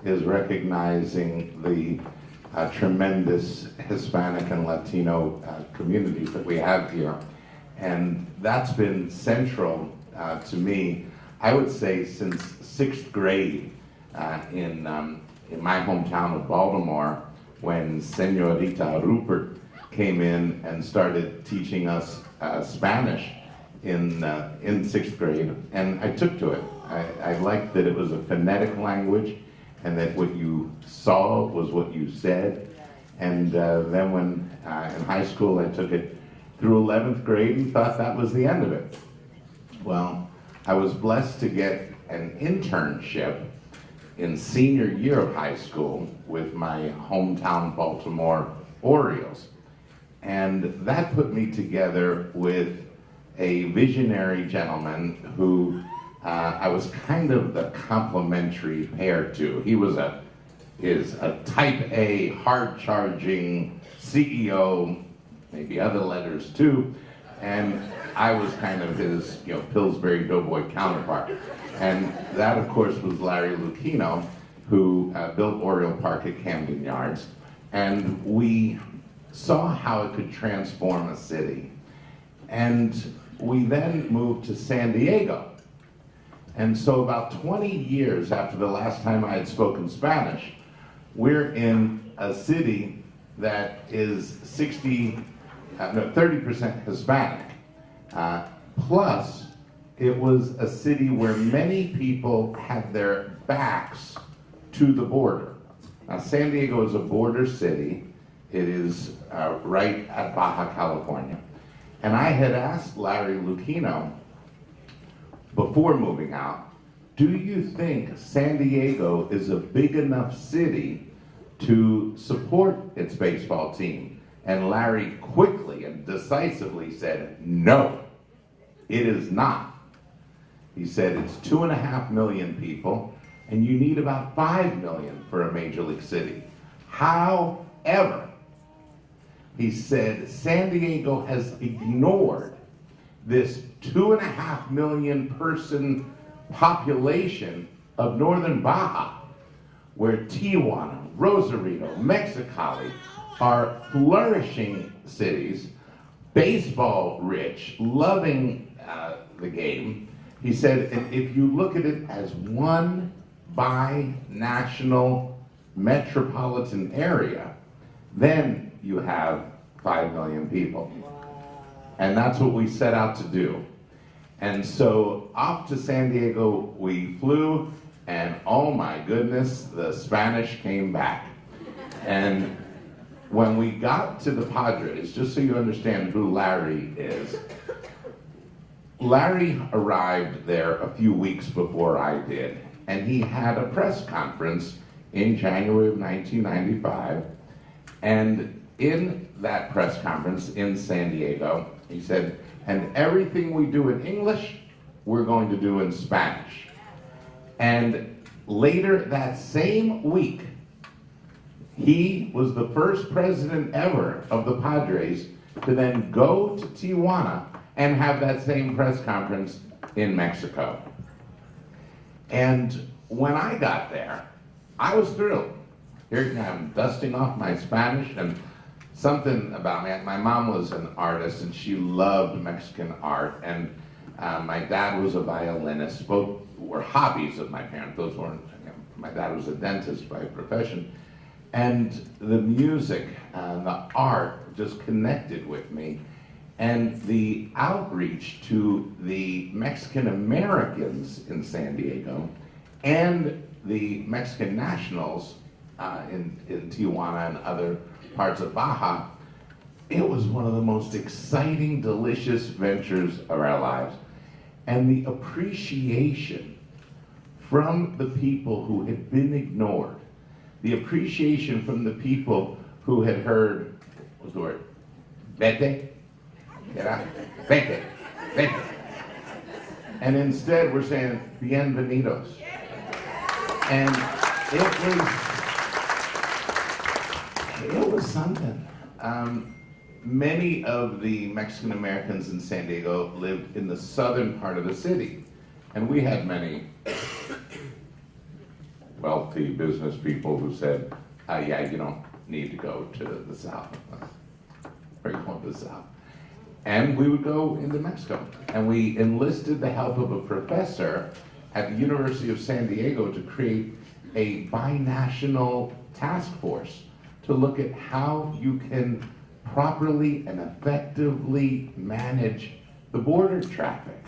is recognizing the tremendous Hispanic and Latino communities that we have here. And that's been central to me, I would say, since 6th grade in my hometown of Baltimore, when Señorita Rupert came in and started teaching us Spanish in 6th grade, and I took to it. I liked that it was a phonetic language, and that what you saw was what you said. And then when in high school I took it through 11th grade and thought that was the end of it. Well, I was blessed to get an internship in senior year of high school with my hometown Baltimore Orioles. And that put me together with a visionary gentleman who I was kind of the complementary pair to. He is a type A, hard-charging CEO, maybe other letters too, and I was kind of his, Pillsbury Doughboy counterpart. And that, of course, was Larry Lucchino, who built Oriole Park at Camden Yards. And we saw how it could transform a city. And we then moved to San Diego. And so about 20 years after the last time I had spoken Spanish, we're in a city that is 30% Hispanic. Plus, it was a city where many people had their backs to the border. Now, San Diego is a border city. It is right at Baja California. And I had asked Larry Lucchino, before moving out, do you think San Diego is a big enough city to support its baseball team? And Larry quickly and decisively said, no, it is not. He said it's 2.5 million people, and you need about 5 million for a major league city. However, he said San Diego has ignored this 2.5 million person population of northern Baja, where Tijuana, Rosarito, Mexicali are flourishing cities, baseball rich, loving the game. He said, if you look at it as one bi-national metropolitan area, then you have 5 million people. And that's what we set out to do. And so off to San Diego we flew, and oh my goodness, the Spanish came back. And when we got to the Padres, just so you understand who Larry is, Larry arrived there a few weeks before I did, and he had a press conference in January of 1995, and in that press conference in San Diego, he said, and everything we do in English, we're going to do in Spanish. And later that same week, he was the first president ever of the Padres to then go to Tijuana and have that same press conference in Mexico. And when I got there, I was thrilled. Here I'm dusting off my Spanish, and something about me, my mom was an artist and she loved Mexican art, and my dad was a violinist. Both were hobbies of my parents. Those weren't, my dad was a dentist by profession. And the music and the art just connected with me. And the outreach to the Mexican Americans in San Diego and the Mexican nationals in Tijuana and other parts of Baja, it was one of the most exciting, delicious ventures of our lives. And the appreciation from the people who had been ignored, the appreciation from the people who had heard, what's the word? Vete? Vete. Vete. And instead we're saying, bienvenidos. And it was something. Many of the Mexican Americans in San Diego lived in the southern part of the city. And we had many wealthy business people who said, yeah, you don't need to go to the South. We're going to the South. And we would go into Mexico. And we enlisted the help of a professor at the University of San Diego to create a binational task force to look at how you can properly and effectively manage the border traffic.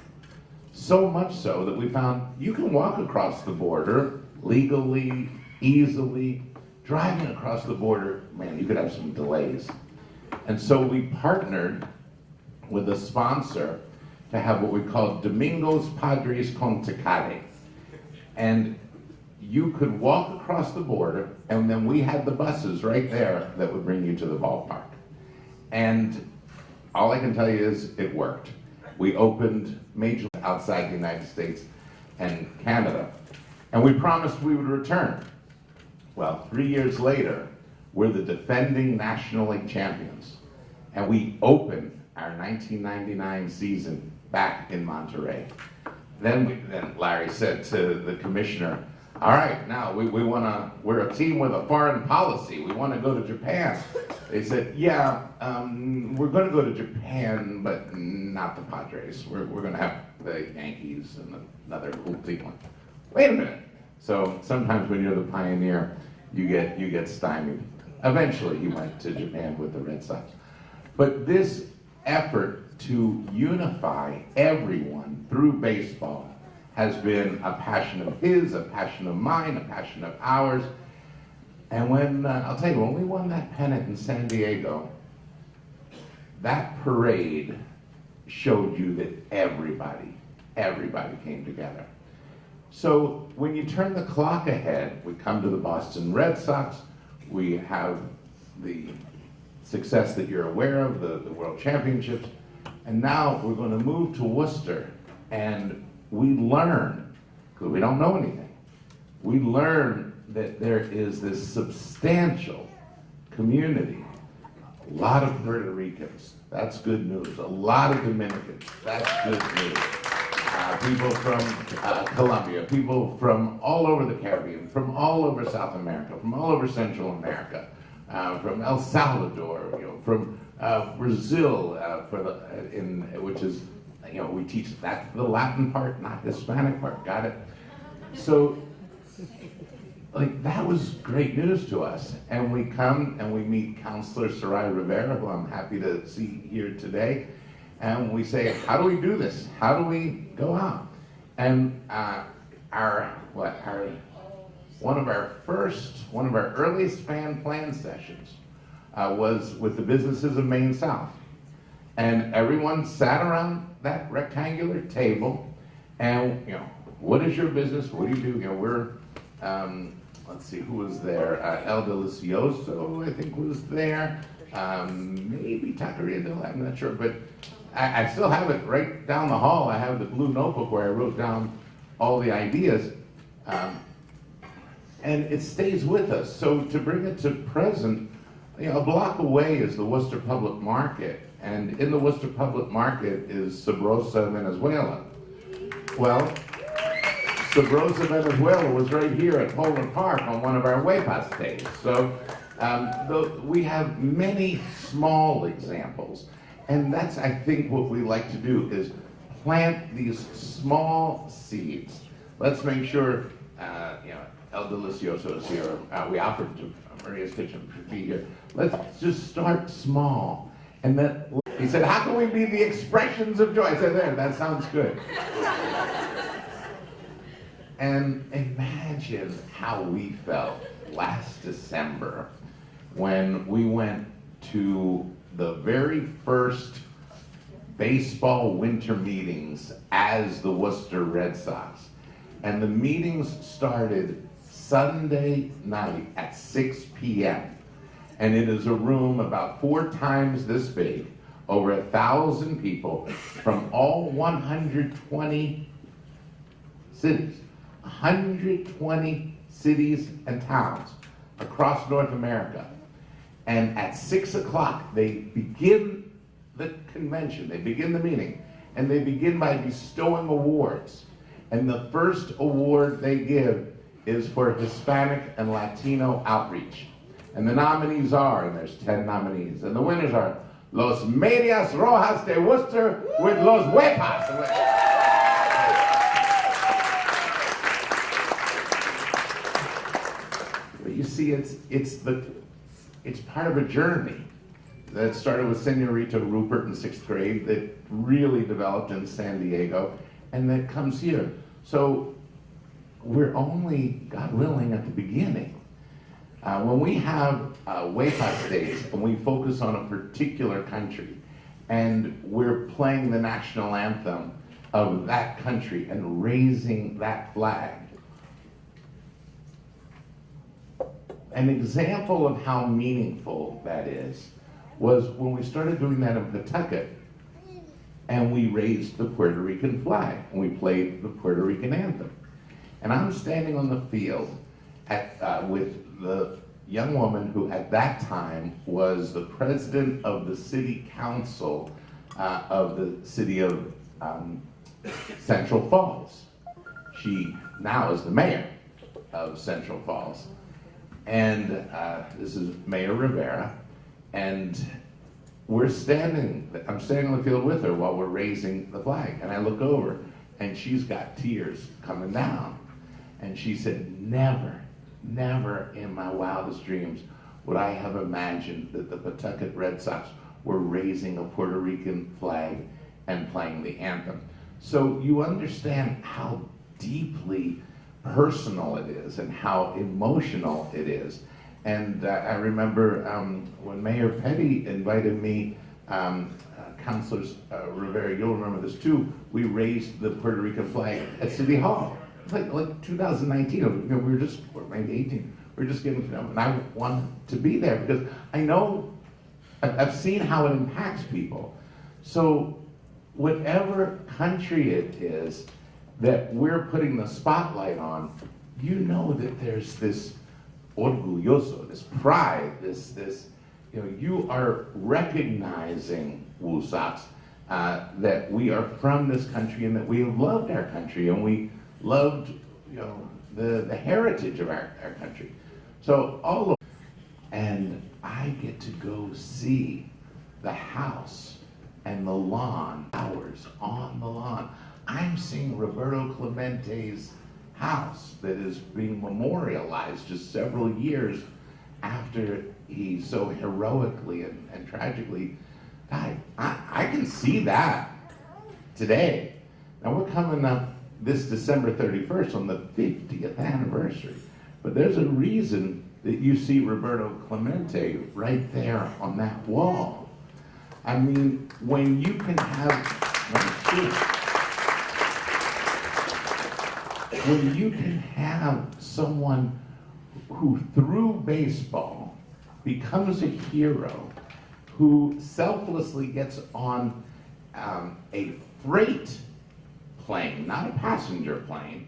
So much so that we found you can walk across the border legally, easily. Driving across the border, man, you could have some delays. And so we partnered with a sponsor to have what we called Domingos Padres con Tecate. And you could walk across the border, and then we had the buses right there that would bring you to the ballpark. And all I can tell you is it worked. We opened major outside the United States and Canada, and we promised we would return. Well, 3 years later, we're the defending National League champions, and we opened our 1999 season back in Monterey. Then Larry said to the commissioner, all right, now we're a team with a foreign policy. We want to go to Japan. They said, yeah, we're going to go to Japan, but not the Padres. We're going to have the Yankees and another cool team. Wait a minute. So sometimes when you're the pioneer, you get stymied. Eventually, he went to Japan with the Red Sox. But this effort to unify everyone through baseball has been a passion of his, a passion of mine, a passion of ours. And when, I'll tell you, when we won that pennant in San Diego, that parade showed you that everybody came together. So when you turn the clock ahead, we come to the Boston Red Sox, we have the success that you're aware of, the World Championships, and now we're going to move to Worcester, and we learn, because we don't know anything, we learn that there is this substantial community, a lot of Puerto Ricans, that's good news, a lot of Dominicans, that's good news, people from Colombia, people from all over the Caribbean, from all over South America, from all over Central America, from El Salvador, from Brazil, which is, we teach that the Latin part, not Hispanic part. Got it? So, that was great news to us. And we come and we meet Counselor Sarai Rivera, who I'm happy to see here today. And we say, how do we do this? How do we go out? And one of our earliest fan plan sessions was with the businesses of Maine South. And everyone sat around that rectangular table and, what is your business? What do you do? We're, let's see, who was there? El Delicioso, I think, was there. Maybe Taqueria del, I'm not sure, but I still have it right down the hall. I have the blue notebook where I wrote down all the ideas. And it stays with us. So to bring it to present, a block away is the Worcester Public Market. And in the Worcester Public Market is Sabrosa, Venezuela. Well, Sabrosa, Venezuela was right here at Polar Park on one of our huepas days. So we have many small examples. And that's, I think, what we like to do is plant these small seeds. Let's make sure, El Delicioso is here. We offered to Maria's Kitchen to be here. Let's just start small. And then he said, how can we be the expressions of joy? I said, there, that sounds good. And imagine how we felt last December when we went to the very first baseball winter meetings as the Worcester Red Sox. And the meetings started Sunday night at 6 p.m. And it is a room about 4 times this big, over 1,000 people from all 120 cities. 120 cities and towns across North America. And at 6 o'clock, they begin the convention, they begin the meeting, and they begin by bestowing awards. And the first award they give is for Hispanic and Latino outreach. And the nominees are, and there's 10 nominees, and the winners are Los Medias Rojas de Worcester with Los Huepas. But you see, it's part of a journey that started with Senorita Rupert in 6th grade, that really developed in San Diego, and that comes here. So we're only, God willing, at the beginning. When we have Huepas days and we focus on a particular country and we're playing the national anthem of that country and raising that flag, an example of how meaningful that is was when we started doing that in Pawtucket and we raised the Puerto Rican flag and we played the Puerto Rican anthem. And I'm standing on the field with the young woman who at that time was the president of the city council of the city of Central Falls. She now is the mayor of Central Falls. And this is Mayor Rivera. And I'm standing on the field with her while we're raising the flag. And I look over and she's got tears coming down. And she said, never in my wildest dreams would I have imagined that the Pawtucket Red Sox were raising a Puerto Rican flag and playing the anthem. So you understand how deeply personal it is and how emotional it is. And I remember when Mayor Petty invited me, Councilors Rivera, you'll remember this too, we raised the Puerto Rican flag at City Hall. Like 2019, we were just, or maybe 18, we were just getting to know, and I wanted to be there because I know, I've seen how it impacts people. So whatever country it is that we're putting the spotlight on, you know that there's this orgulloso, this pride, this you are recognizing WUSOX, that we are from this country and that we have loved our country and we loved, the heritage of our country. So all of, and I get to go see the house and the lawn, hours on the lawn. I'm seeing Roberto Clemente's house that is being memorialized just several years after he so heroically and tragically died. I can see that today. Now we're coming up this December 31st on the 50th anniversary. But there's a reason that you see Roberto Clemente right there on that wall. I mean, when you can have someone who through baseball becomes a hero, who selflessly gets on a freight plane, not a passenger plane,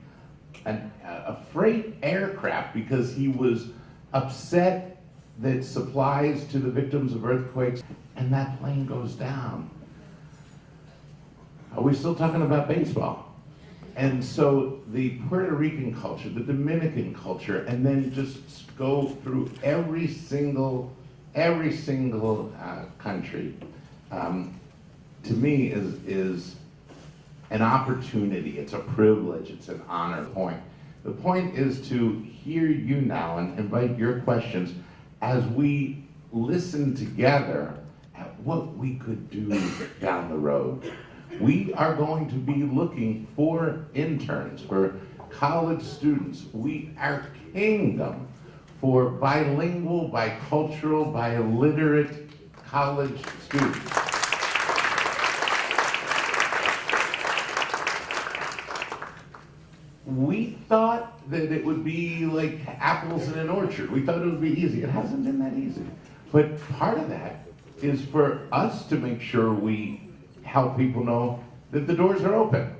a freight aircraft because he was upset that supplies to the victims of earthquakes, and that plane goes down. Are we still talking about baseball? And so the Puerto Rican culture, the Dominican culture, and then just go through every single country, to me is an opportunity, it's a privilege, it's an honor point. The point is to hear you now and invite your questions as we listen together at what we could do down the road. We are going to be looking for interns, for college students. Our kingdom for bilingual, bicultural, biliterate college students. We thought that it would be like apples in an orchard. We thought it would be easy. It hasn't been that easy. But part of that is for us to make sure we help people know that the doors are open.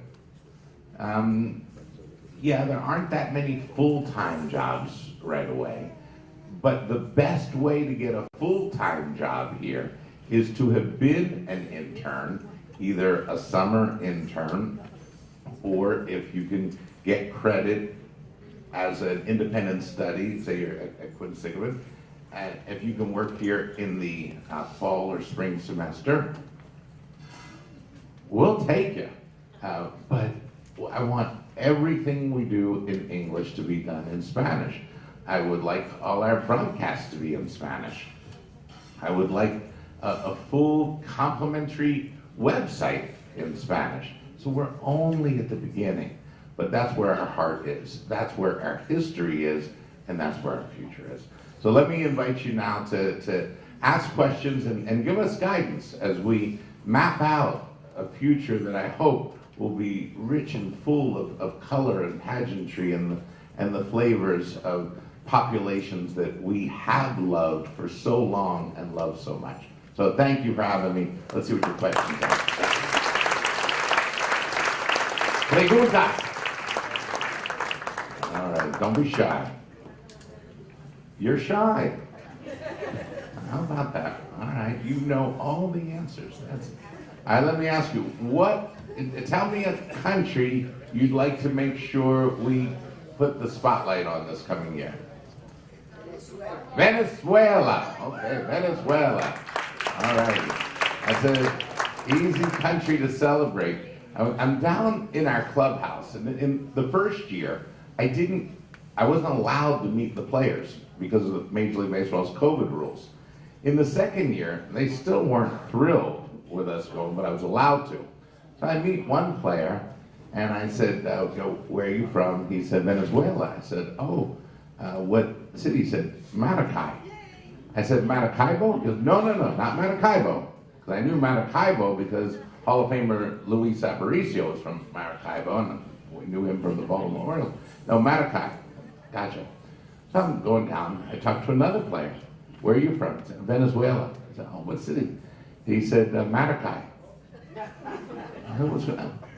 Yeah, there aren't that many full-time jobs right away, but the best way to get a full-time job here is to have been an intern, either a summer intern, or if you can get credit as an independent study, say you're at Quincy, and if you can work here in the fall or spring semester, we'll take you. But I want everything we do in English to be done in Spanish. I would like all our broadcasts to be in Spanish. I would like a full complimentary website in Spanish. So we're only at the beginning, but that's where our heart is. That's where our history is, and that's where our future is. So let me invite you now to ask questions and give us guidance as we map out a future that I hope will be rich and full of color and pageantry and the flavors of populations that we have loved for so long and love so much. So thank you for having me. Let's see what your questions are. Preguntas. All right, don't be shy. You're shy. How about that? All right, you know all the answers. All right, let me ask you, tell me a country you'd like to make sure we put the spotlight on this coming year. Venezuela. Okay, Venezuela. All right. That's an easy country to celebrate. I'm down in our clubhouse, and in the first year, I wasn't allowed to meet the players because of Major League Baseball's COVID rules. In the second year, they still weren't thrilled with us going, but I was allowed to. So I meet one player, and I said, where are you from? He said, Venezuela. I said, oh, what city? He said, Maracay. I said, Maracaibo? He goes, no, not Maracaibo. Because I knew Maracaibo because Hall of Famer Luis Aparicio was from Maracaibo, and we knew him from the Baltimore Orioles. No, Maracay. Gotcha. So I'm going down. I talked to another player. Where are you from? He said, Venezuela. I said, oh, what city? He said, Maracay.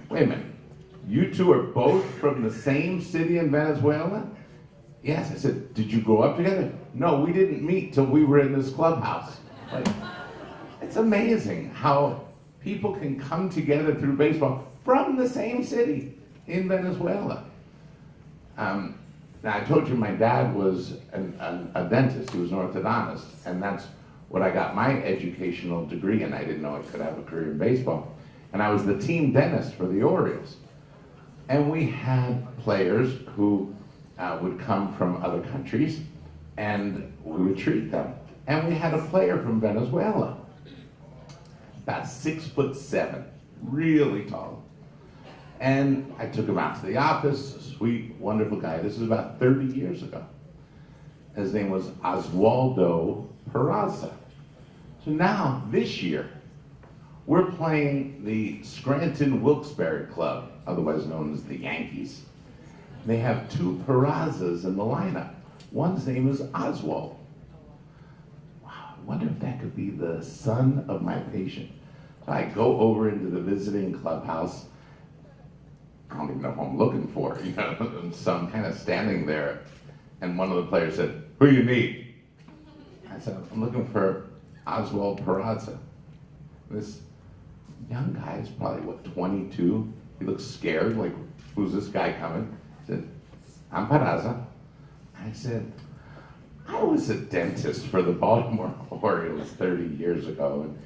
Wait a minute. You two are both from the same city in Venezuela? Yes. I said, did you grow up together? No, we didn't meet till we were in this clubhouse. Like, it's amazing how people can come together through baseball from the same city in Venezuela. Now, I told you my dad was a dentist. He was an orthodontist, and that's what I got my educational degree in. I didn't know I could have a career in baseball. And I was the team dentist for the Orioles. And we had players who would come from other countries, and we would treat them. And we had a player from Venezuela, about 6'7", really tall. And I took him out to the office, a sweet, wonderful guy. This is about 30 years ago. His name was Oswaldo Peraza. So now, this year, we're playing the Scranton Wilkes-Barre Club, otherwise known as the Yankees. They have two Perazas in the lineup. One's name is Oswald. Wow, I wonder if that could be the son of my patient. So I go over into the visiting clubhouse. I don't even know who I'm looking for, So I'm kind of standing there, and one of the players said, who you need? I said, I'm looking for Oswald Peraza. This young guy is probably, 22? He looks scared, like, who's this guy coming? He said, I'm Peraza. I said, I was a dentist for the Baltimore Orioles 30 years ago, and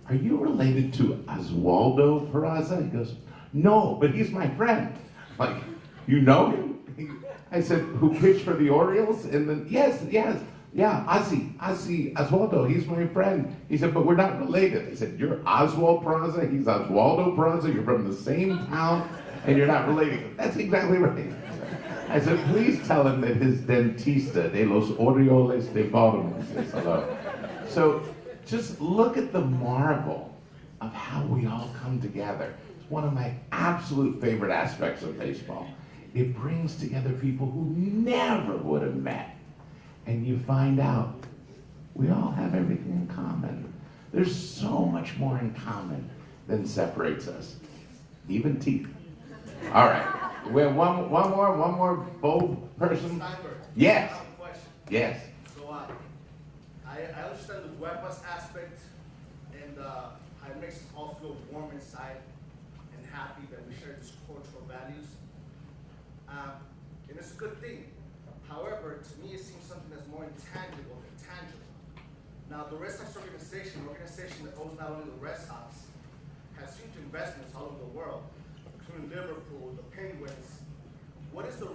are you related to Oswaldo Peraza? He goes, no, but he's my friend. Like, you know him? I said, who pitched for the Orioles? And then, yes, Oswaldo, he's my friend. He said, but we're not related. I said, you're Oswald Peraza, he's Oswaldo Peraza, you're from the same town, and you're not related. That's exactly right. I said, please tell him that his dentista de los Orioles de Baltimore says hello. So just look at the marvel of how we all come together. It's one of my absolute favorite aspects of baseball. It brings together people who never would have met. And you find out we all have everything in common. There's so much more in common than separates us, even teeth. All right, we have one more bold person. Yes. Yes. So I understand the weapons aspect, and it makes us all feel warm inside and happy that we share these cultural values. And it's a good thing. However, to me, it seems something that's more intangible than tangible. Now, the Red Sox organization, an organization that owns not only the Red Sox, has huge investments all over the world, including Liverpool, the Penguins. What is the